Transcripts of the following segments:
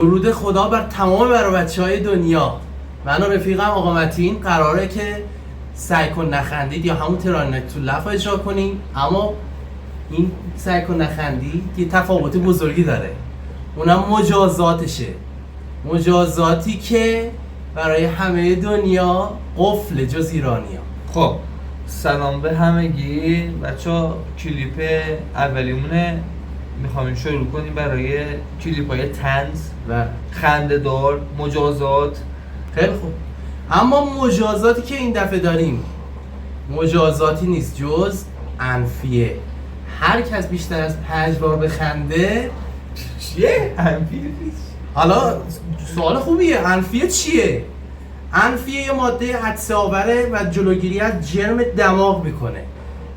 درود خدا بر تمام بچه‌های دنیا. من و رفیقم آقا متین قراره که سعی کن نخندید یا همون ترانت تو لفا اجرا کنیم، اما این سعی کن نخندید یه تفاوت بزرگی داره، اونم مجازاتشه. مجازاتی که برای همه دنیا قفل جز ایرانیا. خب سلام به همگی بچه‌ها، کلیپ اولیمونه میخوایم شروع کنیم برای کلیپ های طنز و خنده دار مجازات. خیلی خوب، اما مجازاتی که این دفعه داریم مجازاتی نیست جز انفیه. هر کس بیشتر از 5 بار بخنده چیه؟ انفیه نیست. حالا سوال خوبیه، انفیه چیه؟ انفیه یه ماده عطسه آوره و جلوگیری از جرم دماغ میکنه.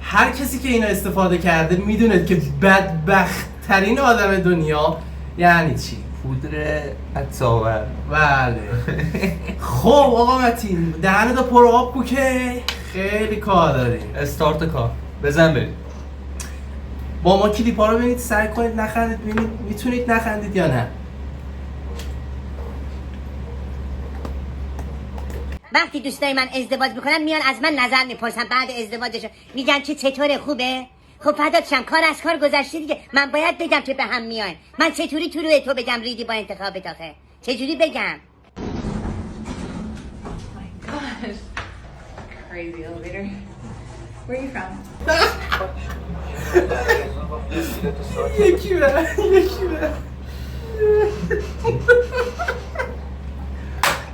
هر کسی که اینا استفاده کرده میدونه که بدبخت ترین آدم دنیا یعنی چی؟ پودر عطسه آور. بله. خب آقا متین دهنه دا پر آب کو که خیلی کار داریم. استارت کار بزن بریم. با ما کلیپ ها رو ببینید، سعی کنید نخندید، ببینید میتونید نخندید یا نه. وقتی دوستای من ازدواج میکنن میان از من نظر میپرسن بعد ازدواجشون، میگن که چطوره، خوبه؟ خب فدات شم، کار از کار گذشته دیگه. من باید بگم که به هم میایم. من چطوری تو روی تو بگم ریدی با انتخابت آخه؟ چجوری بگم؟ Gosh. Crazy elevator. Where are you from? یکی به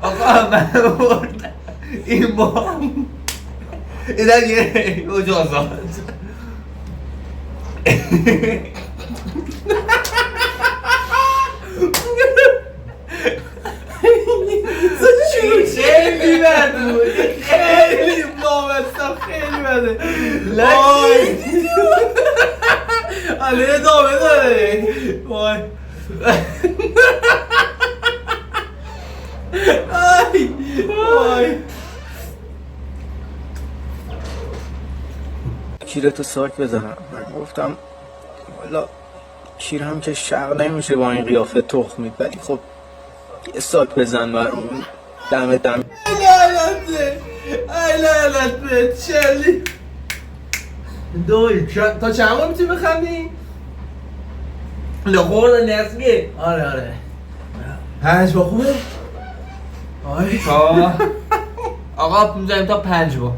آقا من برد این با ایدن یه مجازات. خیلی بد بود، خیلی بامستا، خیلی بده. وای حالا ادامه داره. وای وای کیرتو ساک بزنم. من گفتم والا کیر هم که شق نمیشه با این قیافه تخمید، ولی خب یه ساک بزن برام. دمت دم. ای لعنته چلی دوی تا چند بار میتونی بخندی؟ لغور نسبیه. آره 5 با خوبه؟ آی آقا میزنیم تا 5 با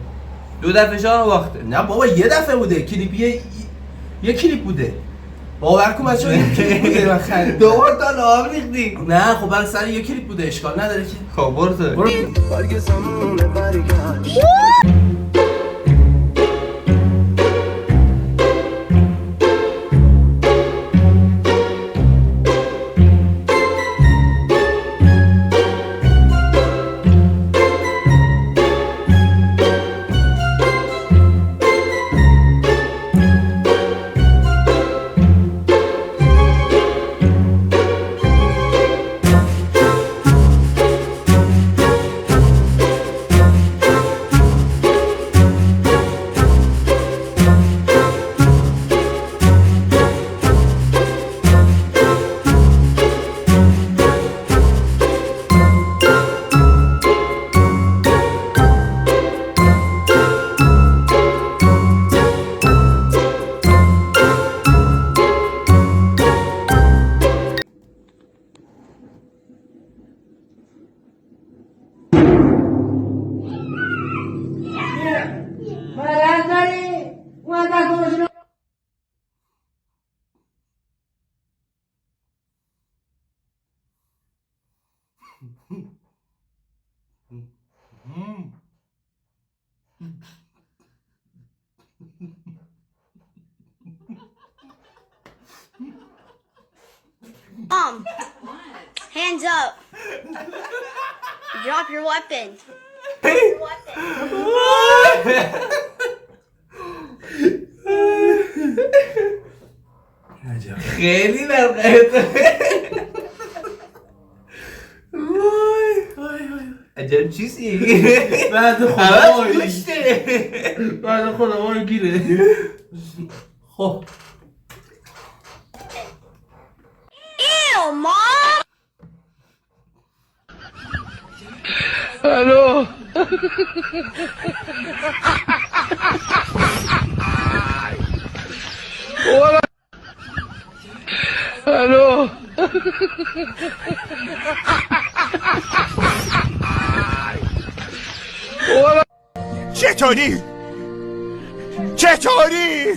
2 دفعه شا وقته. نه بابا یه دفعه بوده کلیپ، یه کلیپ بوده. باور کن بچه‌ها یه کلیپ بوده من خندیدم. دوبار تا نام ریختی. نه خب برای سر یه کلیپ بوده، اشکال نداره که. خب برو تو. Hands up. Drop your weapon. خیلی نرقیده. عجب چیزی؟ بعد خدا بعد خدا ما رو گیره. خب Ew, Mom! الو الو چطوری؟ چطوری؟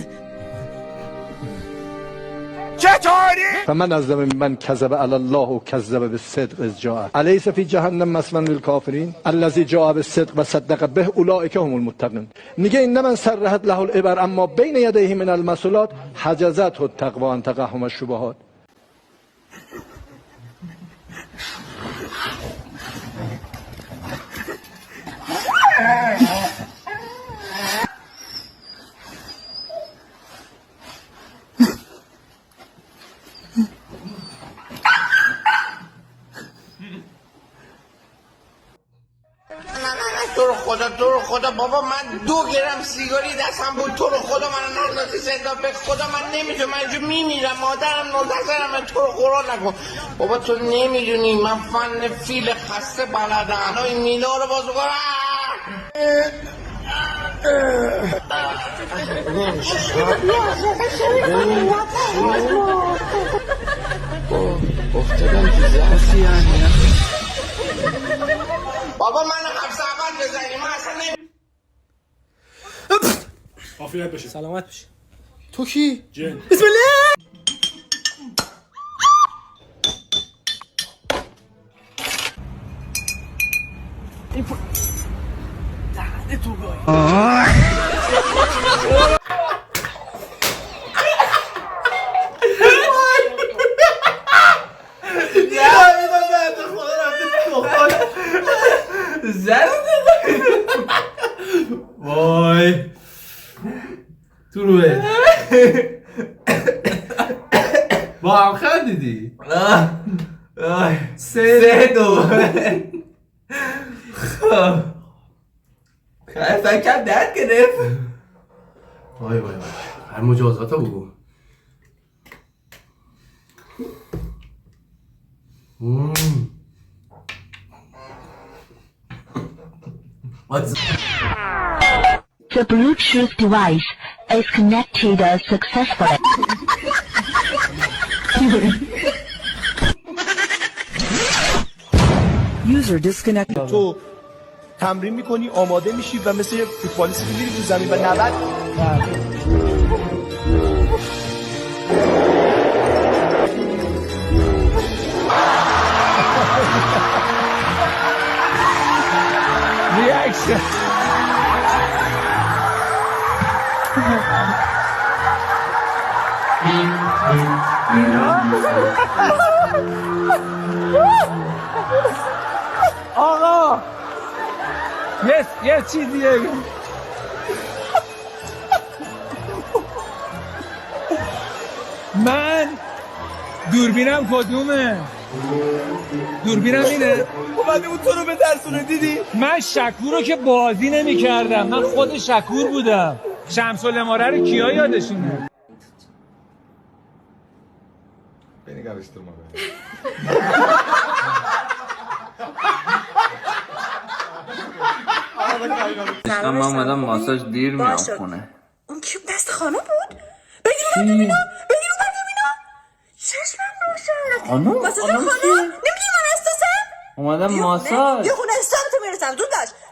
فمن أظلم ممن كذب على الله وكذب بالصدق إذ جاء أليس في جهنم مثوى للكافرين الذي جاء بالصدق وصدق به أولئك هم المتقون. میگه این من سرحت له العبر اما بین یدیه من المسئولات حجزته التقوى عن تقهم الشبهات. تو رو خدا بابا من 2 گرم سیگاری دستم بود. تو رو خدا من نازناسی صدا به خدا من نمیتونم. من اینجا میمیرم. مادرم منتظرمه. تو رو قرآن نکن بابا. تو نمیدونی من فن فیل خسته بلدم. این میلا رو بازو کنم. افتادم تو زرسی یعنی بابا من حبس اول بزنی. من اصلا نمی عافیت باشی. سلامت باشی. تو کی؟ جن. بسم الله. دهنه تو گاهی. وای تو روه با هم خندیدی 3-2 خیلی فکرم درد گرفت. وای وای وای هر مجازات ها بگو. The Bluetooth device is connected successfully. User disconnected. تو تمرین میکنی آماده میشی و مثل یه فوتبالیستی میری تو زمین و 90 ریاکشن آقا یه چیزیه من دوربینم کدومه؟ دوربینم اینه؟ اومده بود تو رو به درسونه دیدی؟ من شکور رو که بازی نمی کردم. من خود شکور بودم. شمس الاماره رو کیا یادشونه؟ Beni karıştırma be. من اومدم ماساژ دیر میام خونه. اون کیوب دست خانم بود؟ بگیر اون ببینم چشمم روشن. خانم؟ ماساژ خانم؟ نمیگی من استاسم؟ اومدم ماساژ. یه خونه استام تو میرسم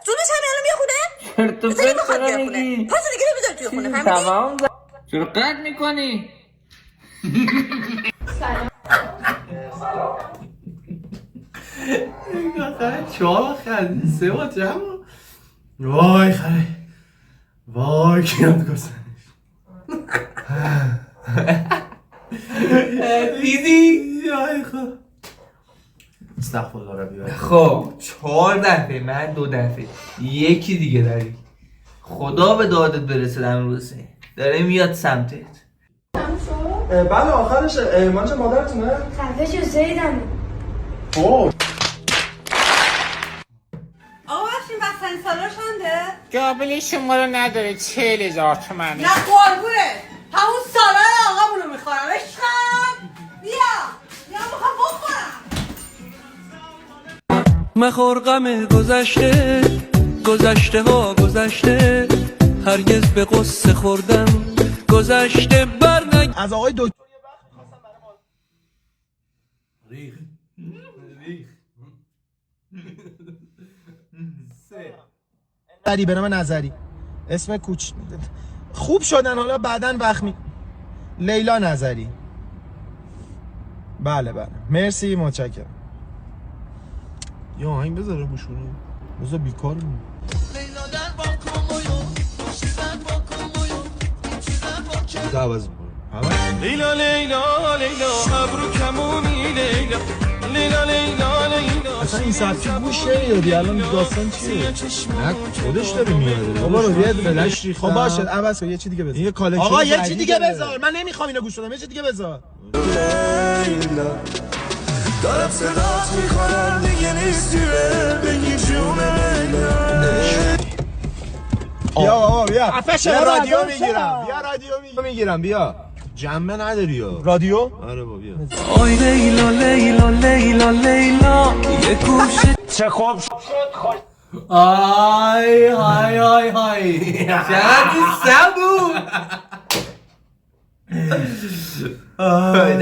زودش همین الان یه خونه؟ تو چرا میگی؟ پس دیگه نمیذاری توی خونه فهمیدی؟ تمام چرا قد میکنی؟ چهار خندی 3 با جمع. وای خره وای کیان گذنش دیدی؟ وای خب استغفرالله ربی. خب 4 دفعه من 2 دفعه یکی دیگه داری. خدا به دادت برسه امروز داره میاد سمتت. بله آخرش مانجا مادرتونه؟ صفحه جزایی دمه آقا باشین بستنی سالار شنده؟ قابل شما رو نداره 40,000 تومنه. نه قربونه همون سالار آقامونو میخورم عشقم. بیا میخوام بخورم. مخور غم گذشته، گذشته ها گذشته، هرگز به قصه خوردم گذشته برنگ. از آقای دکتر ریخ نظری به نام نظری، اسم کوچ خوب شدن، حالا بعدن وقت می لیلا نظری. بله مرسی، متشکرم. یا آهنگ بذاره بوشونه بذار بیکار مون. لیلا لیلا لیلا ابرو کمونی لیلا لیلا لیلا لیلا. اصلا این سبکی گوش نمیدادی، الان داستان چیه؟ نه خودش داره میاره بابا رو یه فلش ریختم. خب باشه عوض کن، یه چی دیگه بذار. آقا یه چی دیگه بذار، من نمیخوام اینو گوش بدم، یه چی دیگه بذار. لیلا دارم صدات میخوانم دیگه نیستی بگی جون لیلا. بیا بابا بیا رادیو میگیرم، بیا رادیو میگیرم بیا. جنبه نداری یا رادیو؟ آره بابا بیا. آی لیلا لیلا لیلا لیلا یه گوشه چه خوب آی های های های چقدر سبو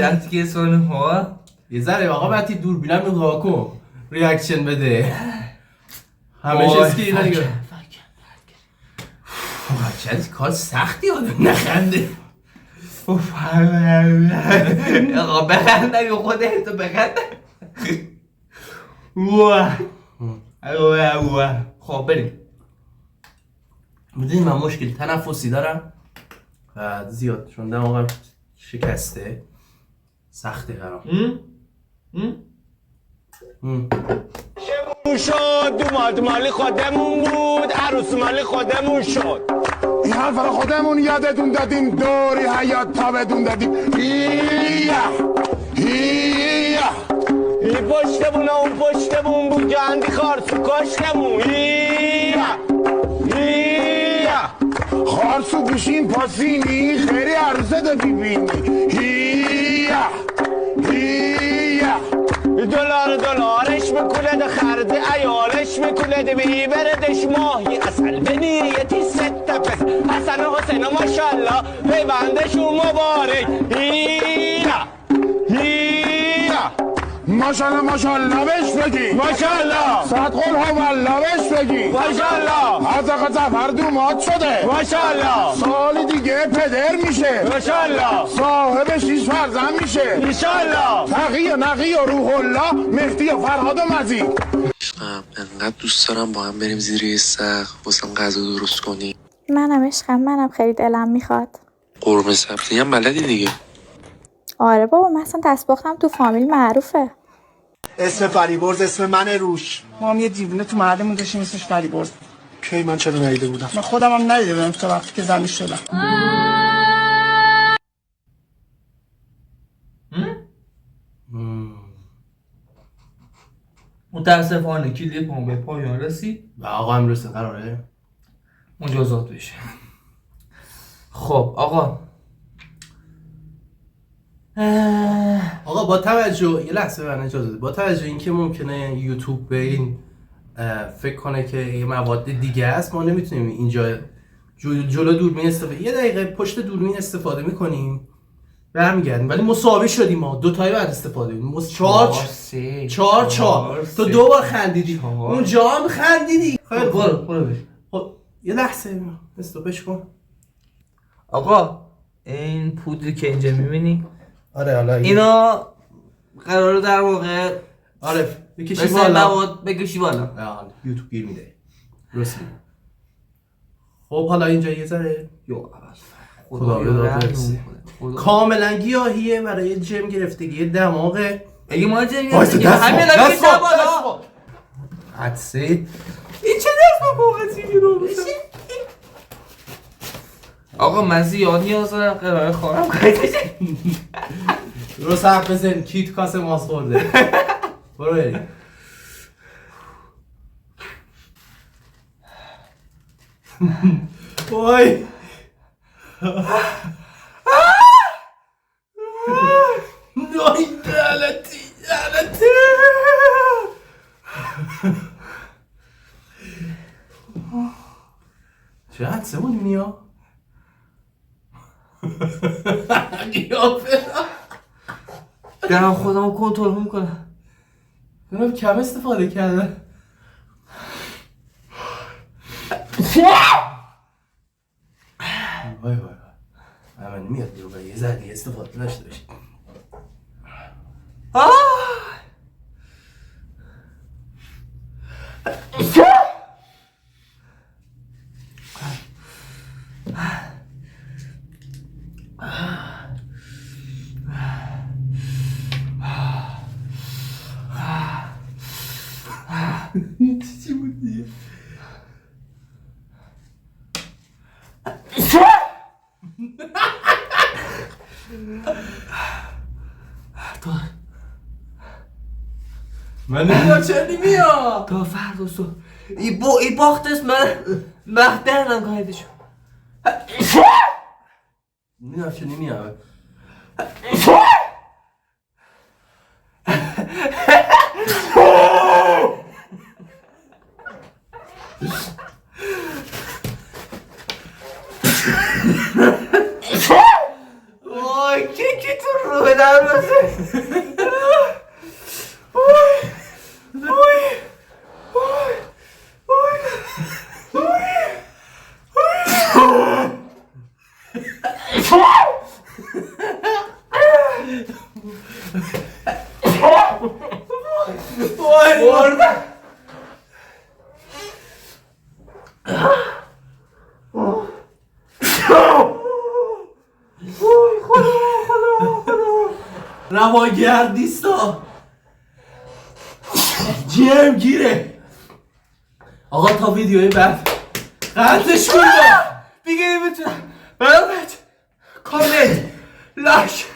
دستی که سونه ها یه ذره آقا باید دوربینم نگاه کن، ریاکشن بده. همه اسکی دیگه. چقدر کار سختی آدم نخنده. آقا بخند نگه خودت تو بخند. خب بریم. میدونی من مشکل تنفسی دارم و زیاد چون دماغم شکسته، سخته قرار. شد دوماد مالی خودمون بود، عروس مالی خودمون شد. این حرف رو خودمون یادتون دادیم، دوری حیات تا بدون دادیم. این پشتمون اون پشتمون بود، گندی خارسو کشتمون. خارسو گوشین پاسینی، خیلی عروسه دا بیبینی. دلارش میکنه ده خرده ایالش میکنه ده بیبردش ماهی اصل به نیتی ست پس حسن و حسین ماشالله پیوندشون مبارک. ماشالله ماشالله بش بگی، ماشالله صد قول ها والله بش بگی، ماشالله حضق زفر دومات شده، ماشالله سالی دیگه پدر میشه، ماشالله صاحب 6 فرزند میشه، انشالله. تقی و نقی و روح الله، مهدی و فرهاد و مزید. انقدر دوست دارم با هم بریم زیر یه سقف واسم غذا درست کنی. منم عشقم، منم خیلی دلم میخواد. قرمه سبزی هم بلدی دیگه؟ آره بابا، من اصلا دستپختم تو فامیل معروفه. اسم فریبرز اسم من روش. ما هم یه دیوونه تو محلمون داشتیم اسمش فریبرز. کی من چرا ندیده بودم؟ من خودم هم ندیده بودم تا وقتی که زنی شدم. متاسفانه کلیپمون به پایان رسید و آقا امروز قراره مجازات بشه. خب آقا با توجه یه لحظه من اجازه بده، با توجه اینکه ممکنه یوتیوب به این فکر کنه که یه مواد دیگه است، ما نمیتونیم اینجا جلو دوربین استفاده، یه دقیقه پشت دوربین استفاده میکنیم برمیگردیم، ولی مساوی شدیم. ما دو تایی بعد استفاده کنیم. 4 تو 2 بار خندیدی، اونجا هم خندیدی. خیلی برو خب یه لحظه استاپش کن. آقا این پودری که اینجا میبینی، آره حالا اینا قراره در واقع بکشی بالا، بکشی بالا. یوتیوب گیر میده درست میگه. خب حالا اینجا یه ذره خدا کاملا گیاهیه، برای جم گرفتگی دماغه. اگه ما جم گرفتگی همین لگه شب بالا عدسه این چه دست با بوغتی رو بشه. آقا من زیاد نیاز دارم قراره خواهم قیدش رو سخت بزن کیت کاسه ماس خورده. برو بریم. وای نای لعنتی چقدر سمون نیا؟ دارم خودم رو کنترل میکنم. دارم کم استفاده کرده. وای وای من نمیاد بیرون یه ذره استفاده داشته باشید. چی بود دیگه؟ من نمیدونم چرا نمیاد. تا فردا صبح ای باخت است من دردم قایده شد. نمیدونم چرا نمیاد. وای کی تو رو به دروازه. رواگردیستا جیم گیره. آقا تا ویدیوی بعد قطعش کنم دیگه نمیتونم. برامت کامنت لایک